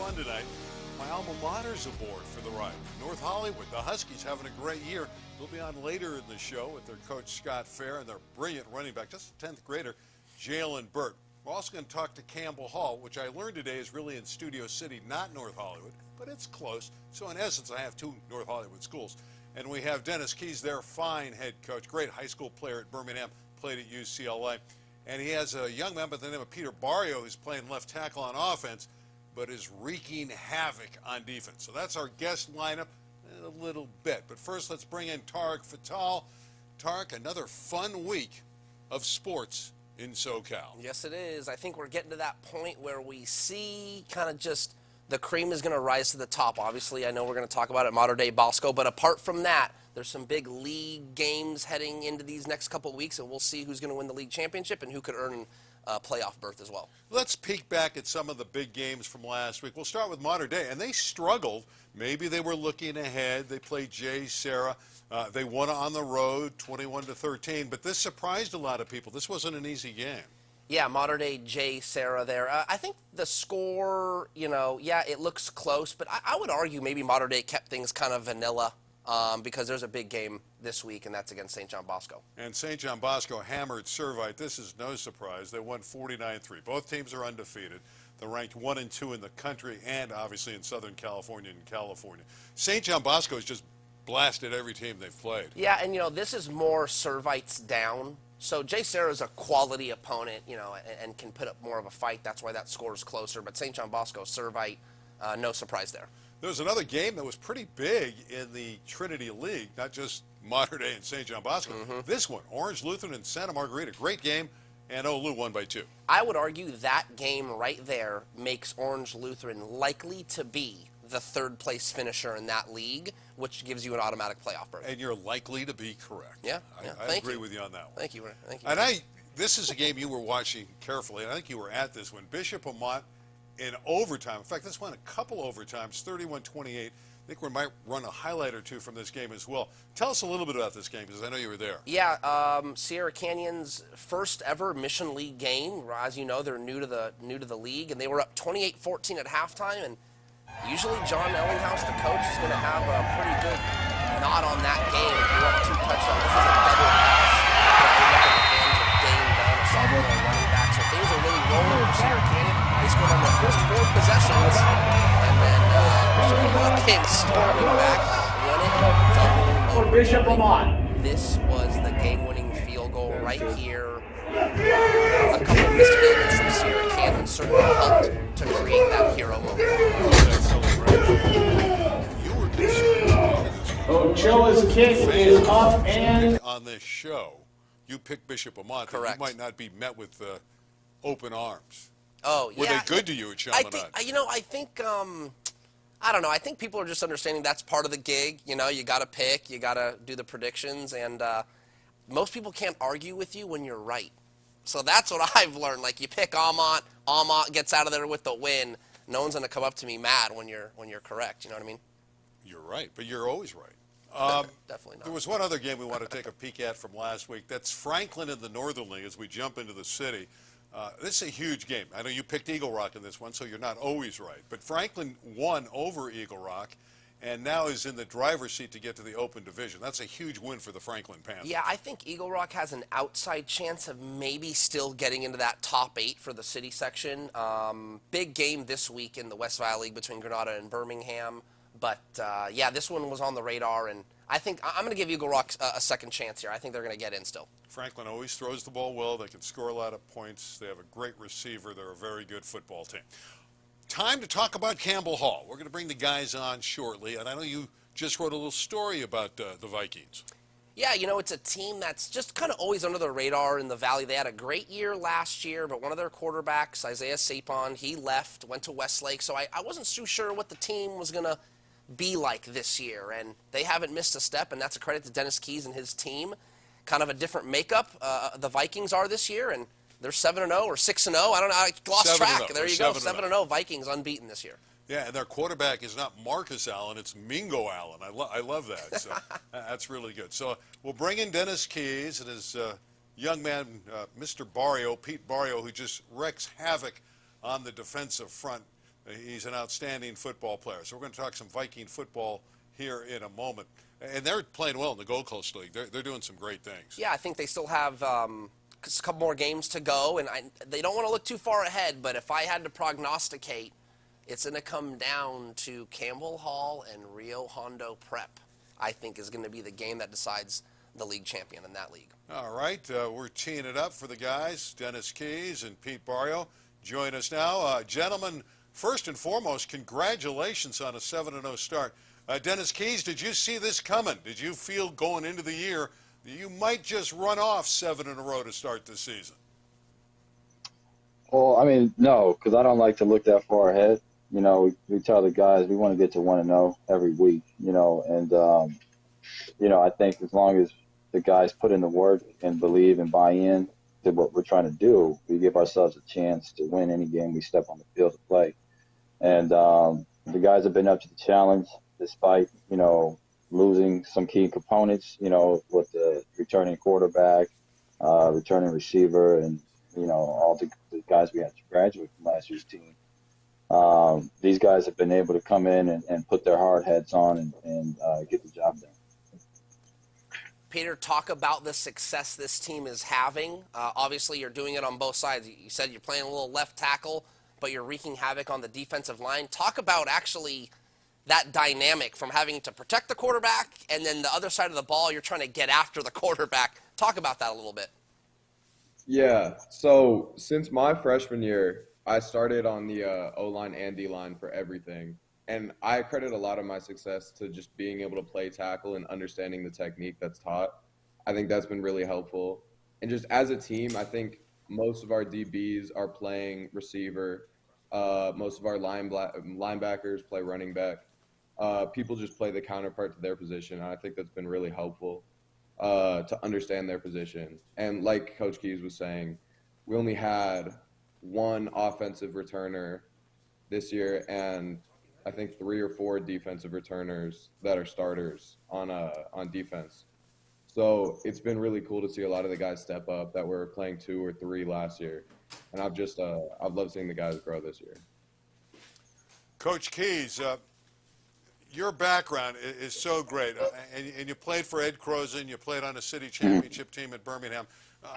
fun tonight. My alma mater's aboard for the ride. North Hollywood, the Huskies having a great year. They'll be on later in the show with their coach Scott Fair and their brilliant running back, just a 10th grader, Jalen Burt. We're also going to talk to Campbell Hall, which I learned today is really in Studio City, not North Hollywood, but it's close. So in essence, I have two North Hollywood schools. And we have Dennis Keys, their fine head coach, great high school player at Birmingham, played at UCLA. And he has a young man by the name of Peter Barrio who's playing left tackle on offense, but is wreaking havoc on defense. So that's our guest lineup in a little bit. But first, let's bring in Tariq Fatal. Tariq, another fun week of sports in SoCal. Yes, it is. I think we're getting to that point where we see kind of just the cream is going to rise to the top. Obviously, I know we're going to talk about it Mater Dei Bosco, but apart from that, there's some big league games heading into these next couple of weeks, and we'll see who's going to win the league championship and who could earn a playoff berth as well. Let's peek back at some of the big games from last week. We'll start with Mater Dei, and they struggled. Maybe they were looking ahead. They played J. Sarah. They won on the road, 21-13, but this surprised a lot of people. This wasn't an easy game. Yeah, Mater Dei J. Sarah there. I think the score, yeah, it looks close, but I would argue maybe Mater Dei kept things kind of vanilla because there's a big game this week, and that's against St. John Bosco. And St. John Bosco hammered Servite. This is no surprise. They won 49-3. Both teams are undefeated. They're ranked 1 and 2 in the country and obviously in Southern California and California. St. John Bosco has just blasted every team they've played. Yeah, and this is more Servite's down. So J. Sarah's a quality opponent, and can put up more of a fight. That's why that score is closer. But St. John Bosco, Servite, no surprise there. There was another game that was pretty big in the Trinity League, not just Mater Dei and St. John Bosco. This one, Orange Lutheran and Santa Margarita, great game, and Olu won by 2. I would argue that game right there makes Orange Lutheran likely to be the third-place finisher in that league, which gives you an automatic playoff berth. And you're likely to be correct. Yeah, I agree with you on that one. Thank you. And this is a game you were watching carefully, and I think you were at this one. Bishop Amat in overtime. In fact, this won a couple overtimes, 31-28. I think we might run a highlight or two from this game as well. Tell us a little bit about this game, because I know you were there. Yeah, Sierra Canyon's first ever Mission League game. As you know, they're new to the league, and they were up 28-14 at halftime. And usually John Ellinghaus, the coach, is going to have a pretty good nod on that game if you're up 2 touchdowns. This is a double pass that ended up in the hands of Dane Dunn, a sophomore running back. So things are really rolling for Sierra Canyon. They scored on their first 4 possessions, and then Bishop Amat came storming back, won it double Bishop Amat. This was the game-winning field goal right here. A couple of missed field goals from Sierra Canyon certainly helped to create that hero moment. You were concerned. Ochoa's kick is up and on this show, you picked Bishop Amat. Correct. You might not be met with open arms. Oh, yeah. Were they good to you at Chaminade? I think, I don't know. I think people are just understanding that's part of the gig. You got to pick, you got to do the predictions, and most people can't argue with you when you're right. So that's what I've learned. Like, you pick Amat gets out of there with the win. No one's going to come up to me mad when you're correct. You know what I mean? You're right, but you're always right. Definitely not. There was one other game we want to take a peek at from last week. That's Franklin in the Northern League as we jump into the city. This is a huge game. I know you picked Eagle Rock in this one, so you're not always right. But Franklin won over Eagle Rock and now is in the driver's seat to get to the Open Division. That's a huge win for the Franklin Panthers. Yeah, I think Eagle Rock has an outside chance of maybe still getting into that top 8 for the city section. Big game this week in the West Valley League between Granada and Birmingham. But, yeah, this one was on the radar, and I think I'm going to give Eagle Rock a second chance here. I think they're going to get in still. Franklin always throws the ball well. They can score a lot of points. They have a great receiver. They're a very good football team. Time to talk about Campbell Hall. We're going to bring the guys on shortly, and I know you just wrote a little story about the Vikings. Yeah, it's a team that's just kind of always under the radar in the Valley. They had a great year last year, but one of their quarterbacks, Isaiah Sapon, he left, went to Westlake, so I wasn't too sure what the team was going to be like this year, and they haven't missed a step, and that's a credit to Dennis Keys and his team. Kind of a different makeup the Vikings are this year, and they're 7-0 or 6-0. I don't know. I lost track. There you go. 7-0 Vikings unbeaten this year. Yeah, and their quarterback is not Marcus Allen. It's Mingo Allen. I love that. So that's really good. So we'll bring in Dennis Keys and his young man, Mr. Barrio, Pete Barrio, who just wreaks havoc on the defensive front. He's an outstanding football player. So we're going to talk some Viking football here in a moment. And they're playing well in the Gold Coast League. They're doing some great things. Yeah, I think they still have a couple more games to go, and they don't want to look too far ahead, but if I had to prognosticate, it's going to come down to Campbell Hall and Rio Hondo Prep, I think, is going to be the game that decides the league champion in that league. All right, we're teeing it up for the guys. Dennis Keys and Pete Barrio join us now. Gentlemen, first and foremost, congratulations on a 7-0 start. Dennis Keys, did you see this coming? Did you feel going into the year that you might just run off 7 in a row to start the season? Well, I mean, no, because I don't like to look that far ahead. You know, we tell the guys we want to get to 1-0 every week, you know, and, you know, I think as long as the guys put in the work and believe and buy in to what we're trying to do, we give ourselves a chance to win any game we step on the field to play. And the guys have been up to the challenge despite, you know, losing some key components, you know, with the returning quarterback, returning receiver, and, you know, all the guys we had to graduate from last year's team. These guys have been able to come in and put their hard heads on and get the job done. Peter, talk about the success this team is having. Obviously, you're doing it on both sides. You said you're playing a little left tackle, but you're wreaking havoc on the defensive line. Talk about actually that dynamic from having to protect the quarterback, and then the other side of the ball, you're trying to get after the quarterback. Talk about that a little bit. Yeah, so since my freshman year, I started on the O-line and D-line for everything. And I credit a lot of my success to just being able to play tackle and understanding the technique that's taught. I think that's been really helpful. And just as a team, I think most of our DBs are playing receiver. Most of our linebackers play running back. People just play the counterpart to their position. And I think that's been really helpful to understand their position. And like Coach Keys was saying, we only had one offensive returner this year, and I think 3 or 4 defensive returners that are starters on defense. So it's been really cool to see a lot of the guys step up that were playing 2 or 3 last year. And I've loved seeing the guys grow this year. Coach Keys, your background is so great, and you played for Ed Croson, you played on a city championship team at Birmingham.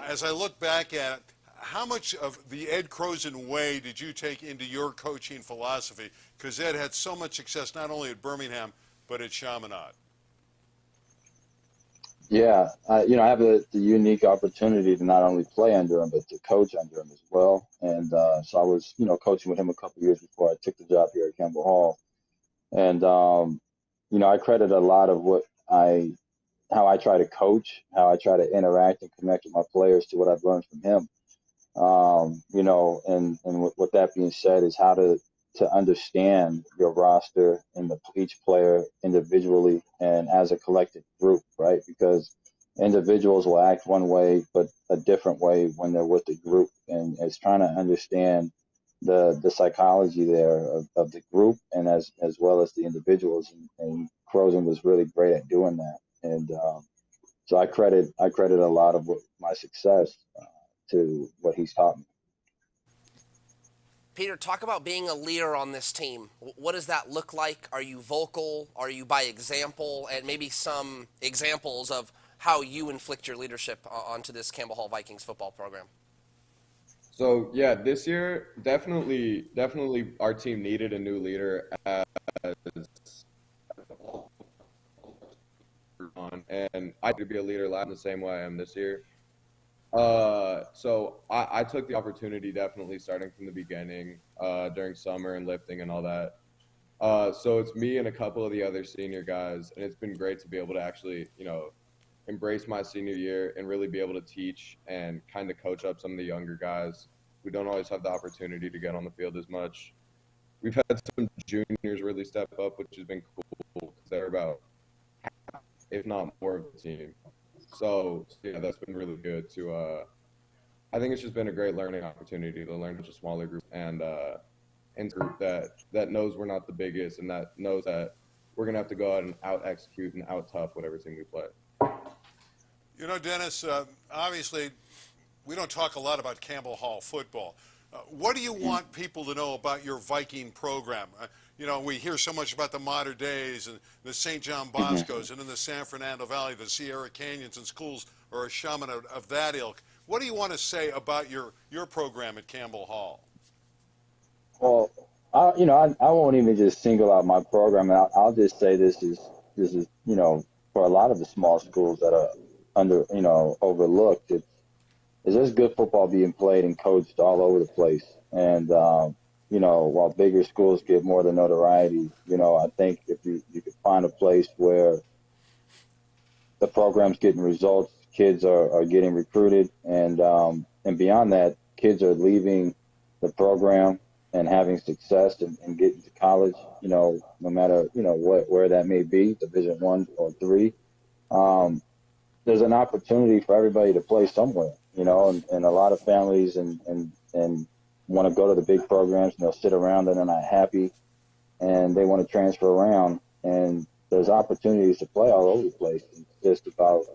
As I look back at it, how much of the Ed Croson way did you take into your coaching philosophy? Because Ed had so much success not only at Birmingham, but at Chaminade. Yeah, you know, I have the unique opportunity to not only play under him, but to coach under him as well. And so I was, you know, coaching with him a couple of years before I took the job here at Campbell Hall. And, you know, I credit a lot of how I try to coach, how I try to interact and connect with my players to what I've learned from him. You know, and with that being said, is how to understand your roster and each player individually and as a collective group, right? Because individuals will act one way, but a different way when they're with the group. And it's trying to understand the psychology there of the group and as well as the individuals. And Croson was really great at doing that. And so I credit a lot of my success to what he's taught me. Peter, talk about being a leader on this team. What does that look like? Are you vocal? Are you by example? And maybe some examples of how you inflict your leadership onto this Campbell Hall Vikings football program. So, yeah, this year, definitely our team needed a new leader and I could be a leader in the same way I am this year. So I took the opportunity definitely starting from the beginning during summer and lifting and all that. So it's me and a couple of the other senior guys, and it's been great to be able to actually, you know, embrace my senior year and really be able to teach and kind of coach up some of the younger guys who don't always have the opportunity to get on the field as much. We've had some juniors really step up, which has been cool because they're about half, if not more, of the team. So, yeah, that's been really good to I think it's just been a great learning opportunity to learn with a smaller group and a group that knows we're not the biggest and that knows that we're going to have to go out and out-execute and out-tough whatever team we play. You know, Dennis, obviously we don't talk a lot about Campbell Hall football, What do you want people to know about your Viking program? You know, we hear so much about the Mater Deis and the St. John Boscos and in the San Fernando Valley, the Sierra Canyons and schools are a shaman of that ilk. What do you want to say about your program at Campbell Hall? Well, I won't even just single out my program. I'll just say this is for a lot of the small schools that are overlooked. It's just good football being played and coached all over the place. And while bigger schools get more of the notoriety, I think if you could find a place where the program's getting results, kids are getting recruited, and beyond that, kids are leaving the program and having success and getting to college, no matter, where that may be, Division I or III. There's an opportunity for everybody to play somewhere, and a lot of families and want to go to the big programs, and they'll sit around and they're not happy, and they want to transfer around, and there's opportunities to play all over the place. It's just about,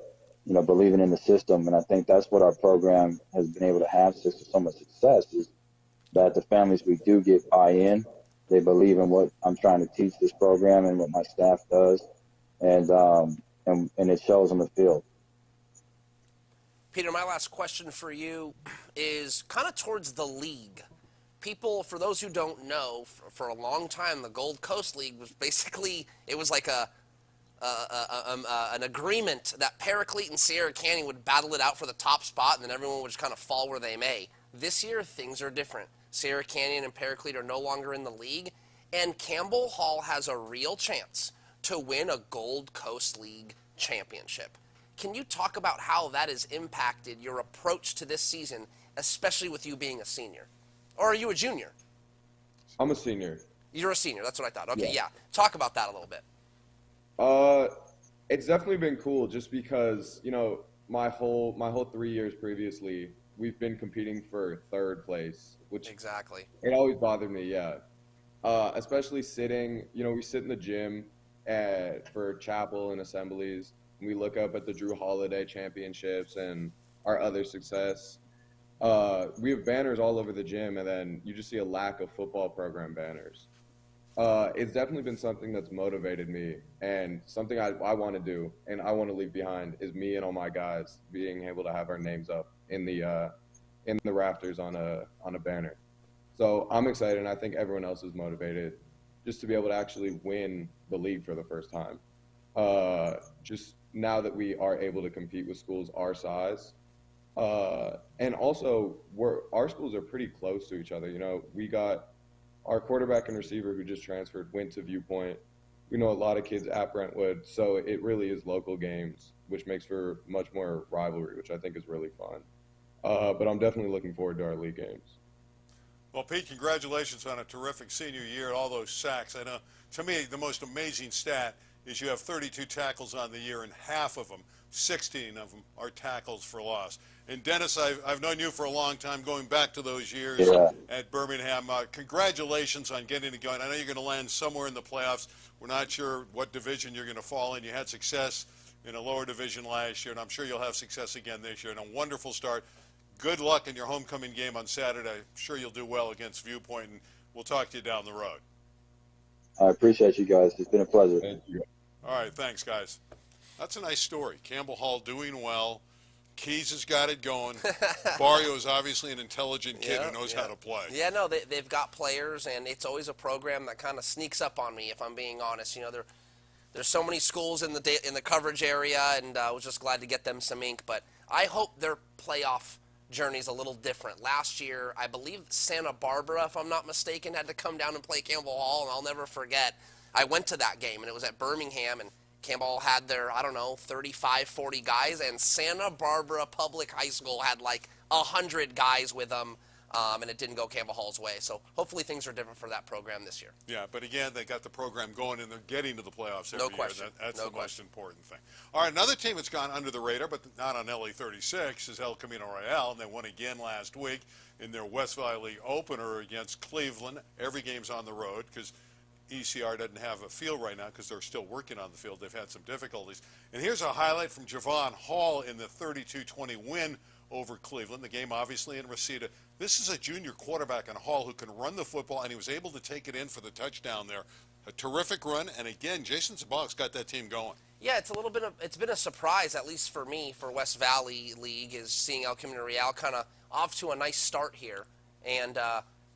believing in the system, and I think that's what our program has been able to have so much success, is that the families we do get buy-in. They believe in what I'm trying to teach this program and what my staff does, and it shows on the field. Peter, my last question for you is kind of towards the league. People, for those who don't know, for a long time, the Gold Coast League was basically, it was like an agreement that Paraclete and Sierra Canyon would battle it out for the top spot, and then everyone would just kind of fall where they may. This year, things are different. Sierra Canyon and Paraclete are no longer in the league, and Campbell Hall has a real chance to win a Gold Coast League championship. Can you talk about how that has impacted your approach to this season, especially with you being a senior? Or are you a junior? I'm a senior. You're a senior. That's what I thought. Okay, yeah. Talk about that a little bit. It's definitely been cool just because, my whole 3 years previously, we've been competing for third place, which exactly it always bothered me, yeah. Especially sitting, we sit in the gym for chapel and assemblies, and we look up at the Drew Holiday championships and our other success. We have banners all over the gym, and then you just see a lack of football program banners. It's definitely been something that's motivated me, and something I want to do and I want to leave behind is me and all my guys being able to have our names up in the rafters on a banner. So I'm excited, and I think everyone else is motivated just to be able to actually win the league for the first time. Just now that we are able to compete with schools our size, and also our schools are pretty close to each other. We got our quarterback and receiver who just transferred went to Viewpoint. We know a lot of kids at Brentwood, so it really is local games, which makes for much more rivalry, which I think is really fun. But I'm definitely looking forward to our league games. Well, Pete, congratulations on a terrific senior year, all those sacks. I know, to me, the most amazing stat is you have 32 tackles on the year, and half of them, 16 of them, are tackles for loss. And Dennis, I've known you for a long time, going back to those years at Birmingham. Congratulations on getting it going. I know you're going to land somewhere in the playoffs. We're not sure what division you're going to fall in. You had success in a lower division last year, and I'm sure you'll have success again this year. And a wonderful start. Good luck in your homecoming game on Saturday. I'm sure you'll do well against Viewpoint, and we'll talk to you down the road. I appreciate you guys. It's been a pleasure. Thank you. All right, thanks, guys. That's a nice story. Campbell Hall doing well. Keys has got it going. Barrio is obviously an intelligent kid who knows how to play. Yeah, no, they've got players, and it's always a program that kind of sneaks up on me, if I'm being honest. There's so many schools in the coverage area, and I was just glad to get them some ink. But I hope their playoff journey's a little different. Last year, I believe Santa Barbara, if I'm not mistaken, had to come down and play Campbell Hall, and I'll never forget. I went to that game, and it was at Birmingham, and Campbell had their, 35, 40 guys, and Santa Barbara Public High School had like 100 guys with them, and it didn't go Campbell Hall's way. So hopefully things are different for that program this year. Yeah, but again, they got the program going, and they're getting to the playoffs every No question. year. That's No the question. most important thing. All right, another team that's gone under the radar, but not on LA 36, is El Camino Real, and they won again last week in their West Valley League opener against Cleveland. Every game's on the road because ECR doesn't have a field right now because they're still working on the field. They've had some difficulties. And here's a highlight from Javon Hall in the 32-20 win over Cleveland. The game obviously in Reseda. This is a junior quarterback in Hall who can run the football, and he was able to take it in for the touchdown there. A terrific run, and again, Jason Zabalek's got that team going. Yeah, it's been a surprise, at least for me, for West Valley League, is seeing El Camino Real kind of off to a nice start here, and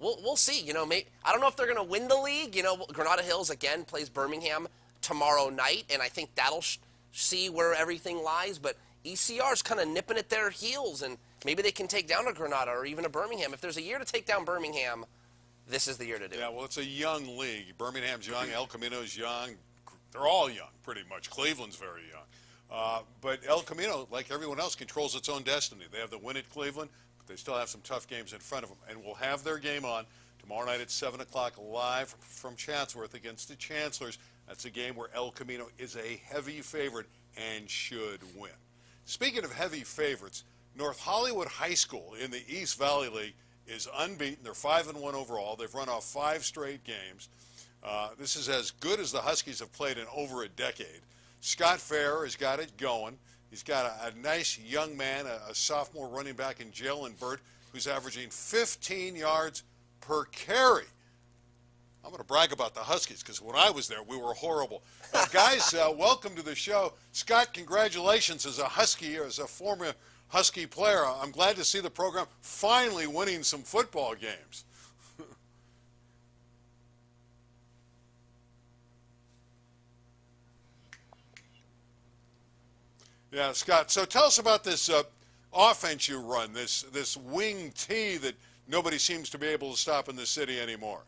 we'll see. You know, I don't know if they're going to win the league. You know, Granada Hills again plays Birmingham tomorrow night, and I think that'll see where everything lies. But ECR's kind of nipping at their heels, and maybe they can take down a Granada or even a Birmingham. If there's a year to take down Birmingham, this is the year to do it. Yeah, well, it's a young league. Birmingham's young, El Camino's young. They're all young, pretty much. Cleveland's very young. But El Camino, like everyone else, controls its own destiny. They have the win at Cleveland, but they still have some tough games in front of them. And we'll have their game on tomorrow night at 7 o'clock live from Chatsworth against the Chancellors. That's a game where El Camino is a heavy favorite and should win. Speaking of heavy favorites, North Hollywood High School in the East Valley League is unbeaten. They're 5-1 overall. They've run off 5 straight games. This is as good as the Huskies have played in over a decade. Scott Fair has got it going. He's got a nice young man, a sophomore running back in Jalen Burt, who's averaging 15 yards per carry. I'm going to brag about the Huskies because when I was there, we were horrible. Guys, welcome to the show. Scott, congratulations as a Husky, as a former Husky player. I'm glad to see the program finally winning some football games. Yeah, Scott, so tell us about this offense you run, this wing T that nobody seems to be able to stop in the city anymore.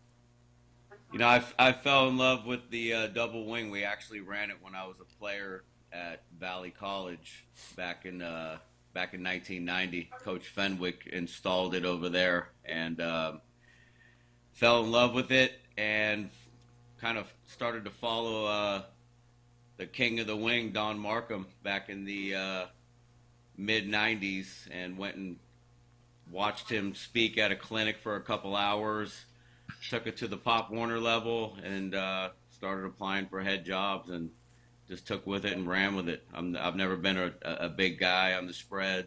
You know, I fell in love with the double wing. We actually ran it when I was a player at Valley College back in 1990. Coach Fenwick installed it over there and fell in love with it and kind of started to follow the king of the wing, Don Markham, back in the mid-'90s, and went and watched him speak at a clinic for a couple hours, took it to the Pop Warner level, and started applying for head jobs and just took with it and ran with it. I've never been a big guy on the spread,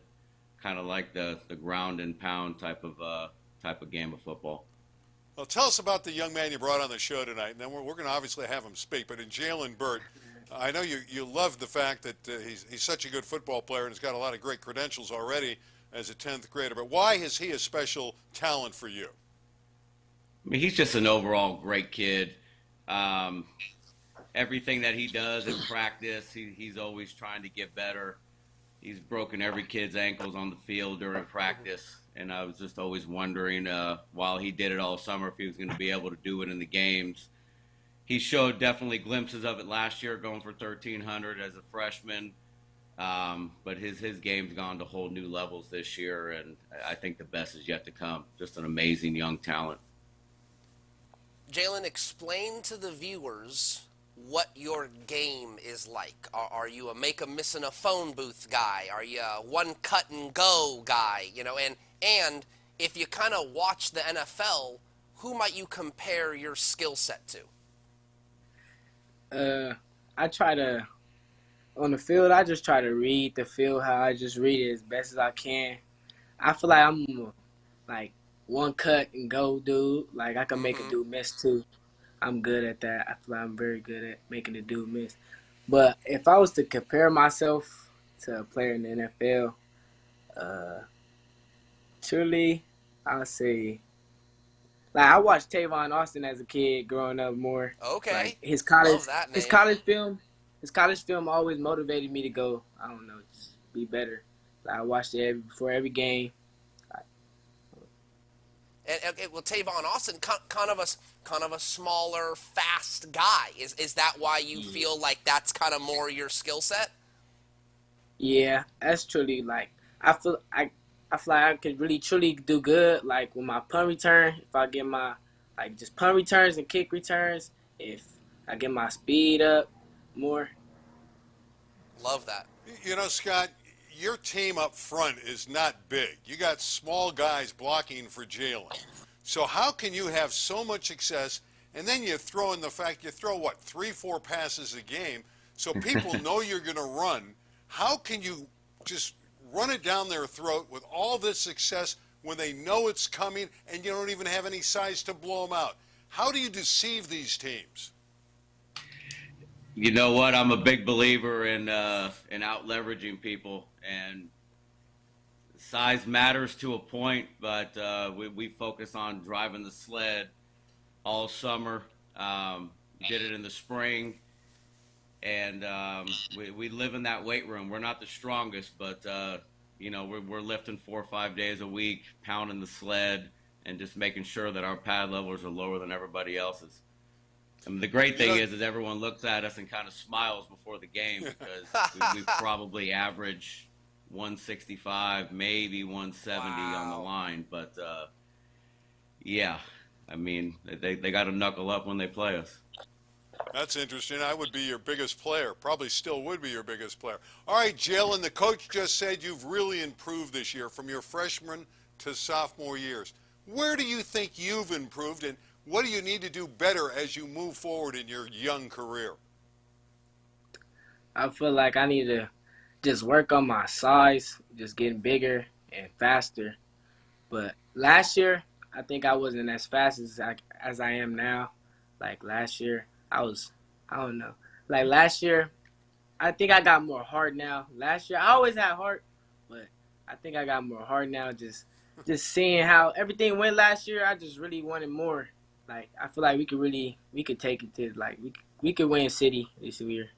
kind of like the ground and pound type of game of football. Well, tell us about the young man you brought on the show tonight, and then we're going to obviously have him speak. But in Jalen Burt, I know you love the fact that he's such a good football player and has got a lot of great credentials already as a 10th grader. But why is he a special talent for you? I mean, he's just an overall great kid. Everything that he does in practice, he's always trying to get better. He's broken every kid's ankles on the field during practice. And I was just always wondering, while he did it all summer, if he was going to be able to do it in the games. He showed definitely glimpses of it last year, going for 1,300 as a freshman. But his game's gone to whole new levels this year, and I think the best is yet to come. Just an amazing young talent. Jalen, explain to the viewers what your game is like. Are you a make a miss in a phone booth guy? Are you a one cut and go guy? You know, and if you kind of watch the NFL, who might you compare your skill set to? I try to, on the field, I just try to read the field, how I just read it as best as I can. I feel like I'm like one cut and go dude. Like I can make a dude miss too. I'm good at that. I feel like I'm very good at making a dude miss. But if I was to compare myself to a player in the NFL, truly, I'll say, like I watched Tavon Austin as a kid growing up more. Okay. Like his college film always motivated me to go, I don't know, just be better. Like I watched it before every game. And well, Tavon Austin, kind of a smaller, fast guy. Is that why you feel like that's kind of more your skill set? Yeah, that's truly like I feel like I could really truly do good. Like with my punt return, if I get my like just punt returns and kick returns, if I get my speed up more. Love that. You know, Scott, your team up front is not big. You got small guys blocking for Jalen. So how can you have so much success? And then you throw in the fact you throw, 3-4 passes a game, so people know you're going to run. How can you just run it down their throat with all this success when they know it's coming and you don't even have any size to blow them out? How do you deceive these teams? You know what? I'm a big believer in out leveraging people, and size matters to a point, but we focus on driving the sled all summer. Did it in the spring, and we live in that weight room. We're not the strongest, but we're lifting 4 or 5 days a week, pounding the sled, and just making sure that our pad levels are lower than everybody else's. And the great thing is everyone looks at us and kind of smiles before the game because we probably average 165, maybe 170 on the line. But, yeah, I mean, they got to knuckle up when they play us. That's interesting. I would be your biggest player. Probably still would be your biggest player. All right, Jalen, the coach just said you've really improved this year from your freshman to sophomore years. Where do you think you've improved, and what do you need to do better as you move forward in your young career? I feel like I need to just work on my size, just getting bigger and faster. But last year, I think I wasn't as fast as I am now. Like last year, I don't know. Like last year, I think I got more heart now. Last year, I always had heart, but I think I got more heart now. Just seeing how everything went last year, I just really wanted more. Like I feel like we could take it to like we could win city this year.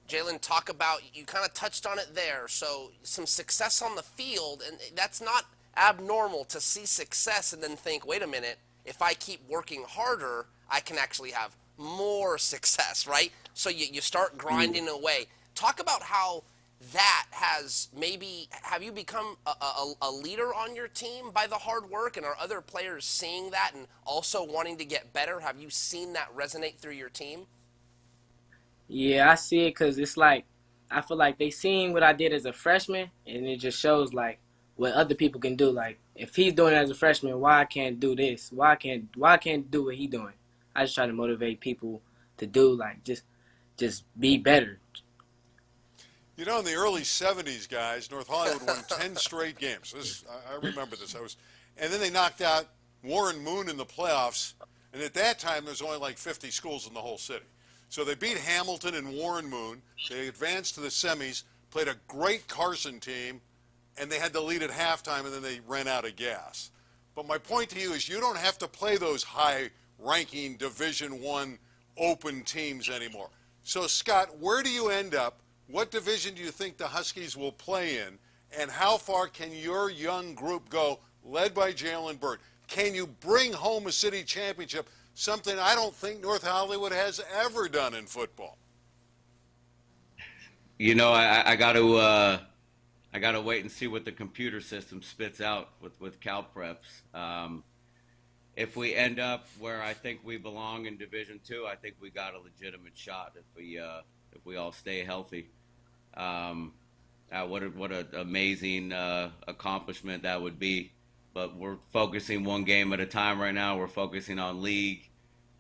Jalen, talk about, you kind of touched on it there. So some success on the field, and that's not abnormal to see success and then think, wait a minute, if I keep working harder, I can actually have more success, right? So you start grinding away. Talk about how that has have you become a leader on your team by the hard work, and are other players seeing that and also wanting to get better? Have you seen that resonate through your team? Yeah, I see it because it's like I feel like they seen what I did as a freshman, and it just shows like what other people can do. Like if he's doing it as a freshman, why I can't do this? Why I can't do what he's doing? I just try to motivate people to do like just be better. You know, in the early 70s, guys, North Hollywood won 10 straight games. I remember this. And then they knocked out Warren Moon in the playoffs. And at that time, there was only like 50 schools in the whole city. So they beat Hamilton and Warren Moon. They advanced to the semis, played a great Carson team, and they had the lead at halftime, and then they ran out of gas. But my point to you is you don't have to play those high-ranking Division I open teams anymore. So, Scott, where do you end up? What division do you think the Huskies will play in, and how far can your young group go, led by Jalen Byrd? Can you bring home a city championship, something I don't think North Hollywood has ever done in football? You know, I got to wait and see what the computer system spits out with Cal Preps. If we end up where I think we belong in Division II, I think we got a legitimate shot if we all stay healthy. What an amazing accomplishment that would be. But we're focusing one game at a time right now. We're focusing on league,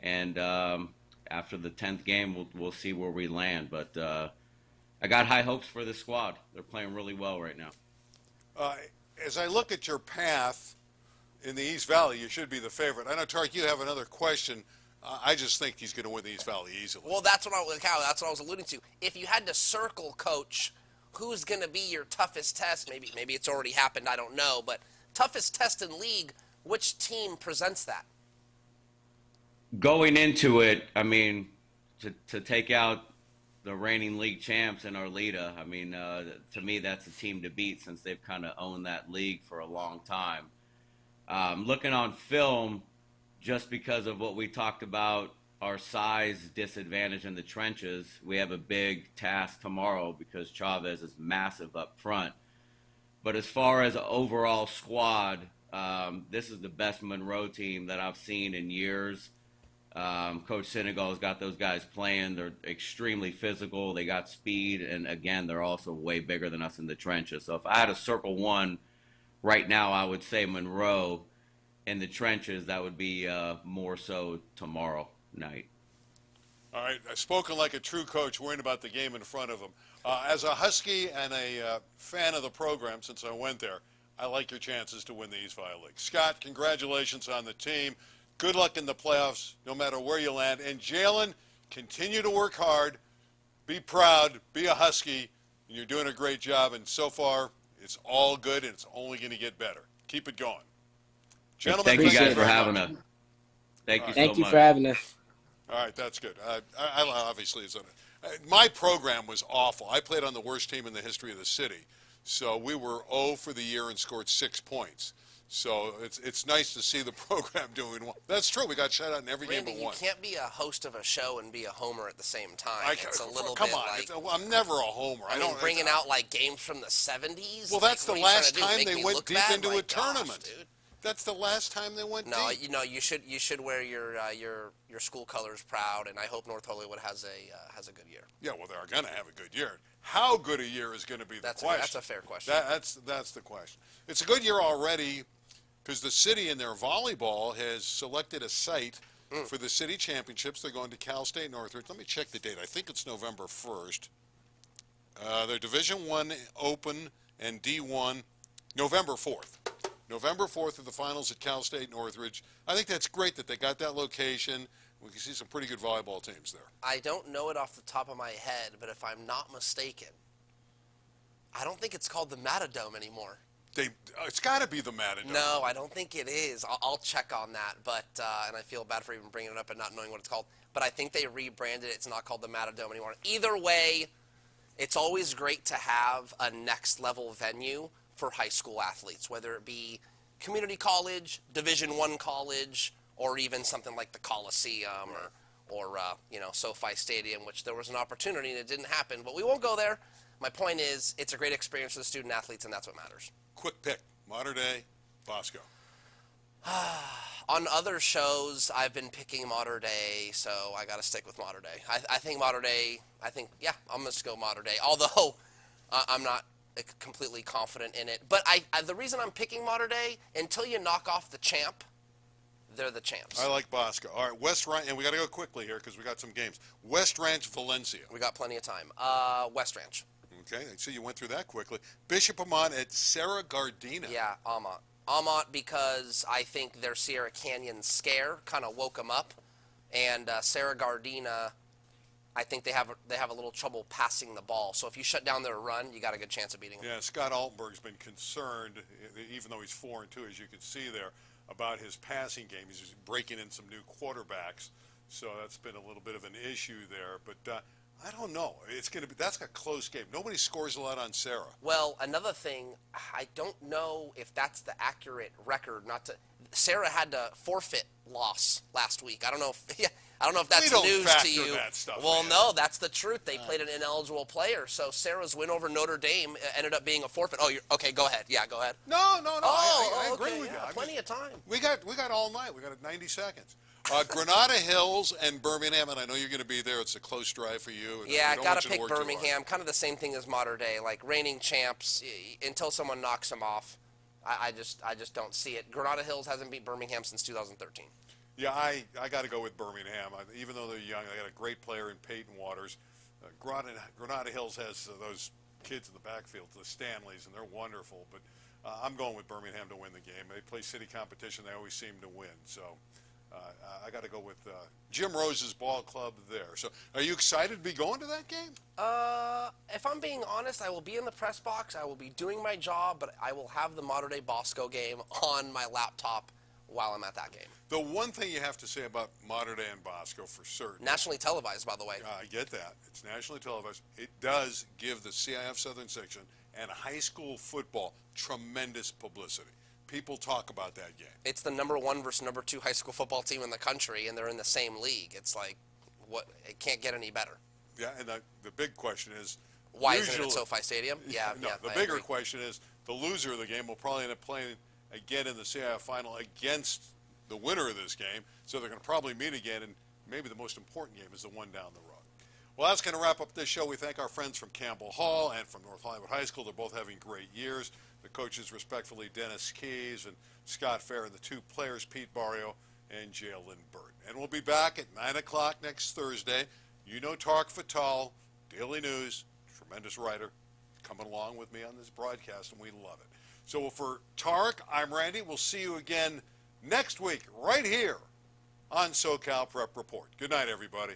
and after the 10th game, we'll see where we land. But I got high hopes for this squad. They're playing really well right now. As I look at your path in the East Valley, you should be the favorite. I know, Tarek, you have another question. I just think he's going to win the East Valley easily. Well, that's what I was alluding to. If you had to circle, Coach, who's going to be your toughest test? Maybe it's already happened. I don't know. But toughest test in league, which team presents that? Going into it, I mean, to take out the reigning league champs in Arleta, I mean, to me, that's a team to beat since they've kind of owned that league for a long time. Looking on film, just because of what we talked about, our size disadvantage in the trenches, we have a big task tomorrow because Chavez is massive up front. But as far as an overall squad, this is the best Monroe team that I've seen in years. Coach Senegal's got those guys playing. They're extremely physical. They got speed. And, again, they're also way bigger than us in the trenches. So if I had to circle one right now, I would say Monroe. In the trenches, that would be more so tomorrow night. All right, I've spoken like a true coach, worrying about the game in front of him. As a Husky and a fan of the program, since I went there, I like your chances to win the East Valley League. Scott, congratulations on the team. Good luck in the playoffs, no matter where you land. And Jalen, continue to work hard. Be proud. Be a Husky. And you're doing a great job. And so far, it's all good, and it's only going to get better. Keep it going. Gentlemen, thank you guys for very having much. us. Thank you so Thank you much. for having us. All right, that's good. I obviously, my program was awful. I played on the worst team in the history of the city. So we were 0 for the year and scored 6 points. So it's nice to see the program doing well. That's true. We got shut out in every Randy, game but one. you can't be a host of a show and be a homer at the same time. It's a little come bit on. like, I'm never a homer. I mean, bringing out like games from the 70s. Well, that's like, the what are you last trying to do, time make they me went look deep bad? into My a gosh, tournament. dude. That's the last time they went No, deep. you should wear your school colors proud, and I hope North Hollywood has a good year. Yeah, well, they're going to have a good year. How good a year is going to be the question? That's a fair question. That's the question. It's a good year already because the city in their volleyball has selected a site for the city championships. They're going to Cal State Northridge. Let me check the date. I think it's November 1st. Their Division I Open and D1, November 4th. November 4th are the finals at Cal State Northridge. I think that's great that they got that location. We can see some pretty good volleyball teams there. I don't know it off the top of my head, but if I'm not mistaken, I don't think it's called the Matadome anymore. It's got to be the Matadome. No, I don't think it is. I'll check on that, but and I feel bad for even bringing it up and not knowing what it's called. But I think they rebranded it. It's not called the Matadome anymore. Either way, it's always great to have a next-level venue for high school athletes, whether it be community college, Division I college, or even something like the Coliseum or SoFi Stadium, which there was an opportunity and it didn't happen. But we won't go there. My point is, it's a great experience for the student athletes, and that's what matters. Quick pick, Mater Dei, Bosco. On other shows, I've been picking Mater Dei, so I got to stick with Mater Dei. I think Mater Dei, I'm going to go Mater Dei, although I'm not completely confident in it. But the reason I'm picking Mater Dei, until you knock off the champ, they're the champs. I like Bosco. All right, West Ranch, and we got to go quickly here because we got some games. West Ranch, Valencia. We got plenty of time. West Ranch. Okay, I see you went through that quickly. Bishop Amat at Sarah Gardena. Yeah, Amat. Amat, because I think their Sierra Canyon scare kind of woke them up, and Sarah Gardena, I think they have a little trouble passing the ball. So if you shut down their run, you got a good chance of beating them. Yeah, Scott Altenberg's been concerned, even though he's 4-2, as you can see there, about his passing game. He's breaking in some new quarterbacks, so that's been a little bit of an issue there. But I don't know. That's a close game. Nobody scores a lot on Sarah. Well, another thing, I don't know if that's the accurate record. Sarah had to forfeit loss last week. I don't know if that's news to you. That stuff well, in. no, that's the truth. They played an ineligible player, so Sarah's win over Notre Dame ended up being a forfeit. Oh, okay, go ahead. Yeah, go ahead. No. I agree okay, with you. Plenty of time. We got all night. We got 90 seconds. Granada Hills and Birmingham, and I know you're going to be there. It's a close drive for you. Yeah, I got to pick Birmingham. Kind of the same thing as Mater Dei, like reigning champs. Until someone knocks them off, I just don't see it. Granada Hills hasn't beat Birmingham since 2013. Yeah, I got to go with Birmingham. Even though they're young, they got a great player in Peyton Waters. Granada Hills has those kids in the backfield, the Stanleys, and they're wonderful. But I'm going with Birmingham to win the game. They play city competition. They always seem to win. So I got to go with Jim Rose's ball club there. So are you excited to be going to that game? If I'm being honest, I will be in the press box. I will be doing my job, but I will have the Mater Dei Bosco game on my laptop while I'm at that game. The one thing you have to say about Mater Dei and Bosco for certain. Nationally televised, by the way. I get that. It's nationally televised. It does give the CIF Southern Section and high school football tremendous publicity. People talk about that game. It's the number 1 versus number 2 high school football team in the country, and they're in the same league. It's like, it can't get any better. Yeah, and the big question is, why isn't it at SoFi Stadium? Yeah, no, yeah. The bigger question is, the loser of the game will probably end up playing again in the CIF final against the winner of this game, so they're going to probably meet again, and maybe the most important game is the one down the road. Well, that's going to wrap up this show. We thank our friends from Campbell Hall and from North Hollywood High School. They're both having great years. The coaches, respectfully, Dennis Keys and Scott Fair, and the 2 players, Pete Barrio and Jalen Burt. And we'll be back at 9 o'clock next Thursday. You know Tark Fatal, Daily News, tremendous writer, coming along with me on this broadcast, and we love it. So for Tarek, I'm Randy. We'll see you again next week right here on SoCal Prep Report. Good night, everybody.